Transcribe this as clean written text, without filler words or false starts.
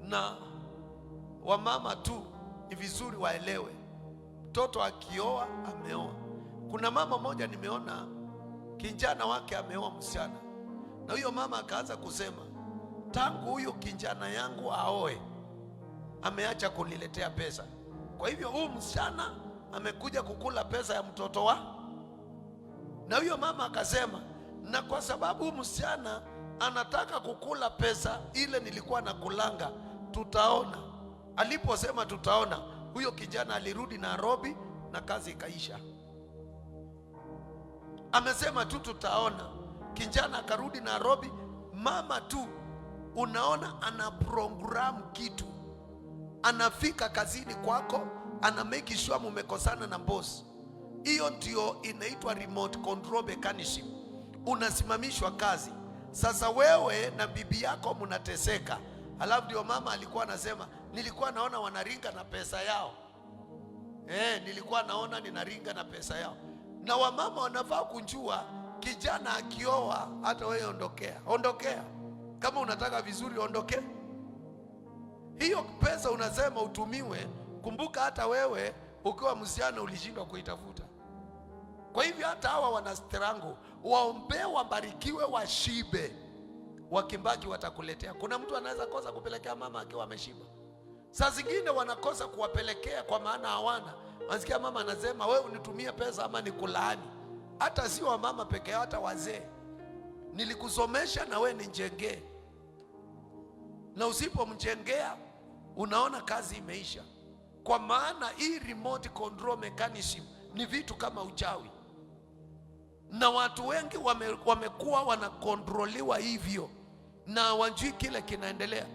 Na wamama tu ni vizuri waelewe, mtoto akioa ameoa. Kuna mama moja nimeona kijana wake ameoa msichana, na huyo mama akaanza kusema, tangu huyo kijana yangu aoe ameacha kuniletea pesa. Kwa hivyo huyu msichana amekuja kukula pesa ya mtoto wa. Na huyo mama akasema, na kwa sababu huyu msichana anataka kukula pesa ile nilikuwa nakulanga, tutaona. Aliposema tutaona, huyo kijana alirudi Nairobi na kazi ikaisha. Amesema tu tutaona, kijana akarudi Nairobi. Mama tu unaona ana program kitu, anafika kazini kwako, ana make sure mumekosana na boss. Hiyo ndio inaitwa remote control mechanism. Unasimamishwa kazi. Sasa wewe na bibi yako mnateseka. Alafu ndio mama alikuwa anasema, nilikuwa naona wanaringa na pesa yao. Nilikuwa naona ninaringa na pesa yao. Na wamama wanafaa kunjua, kijana akioa hata wewe ondokea. Kama unataka vizuri ondokea. Hiyo pesa unasema utumiwe, kumbuka hata wewe ukiwa msichana ulishindwa kuitafuta. Kwa hivyo hata hawa wanastrango, waombe wabarikiwe, washibe. Wakimbaki watakuletea. Kuna mtu anaweza kosa kupelekea mama akiwa ameshiba. Saa zingine wanakosa kuwapelekea kwa maana hawana. Wanasikia mama anasema, wewe unitumie pesa ama nikulaani. Hata si wa mama peke yao, hata wazee. Nilikusomesha na wewe nijengee. Na usipomjengea unaona kazi imeisha. Kwa maana hii remote control mechanism ni vitu kama uchawi. Na watu wengi wamekuwa wanakontroliwa hivyo, na hawajui kile kinaendelea.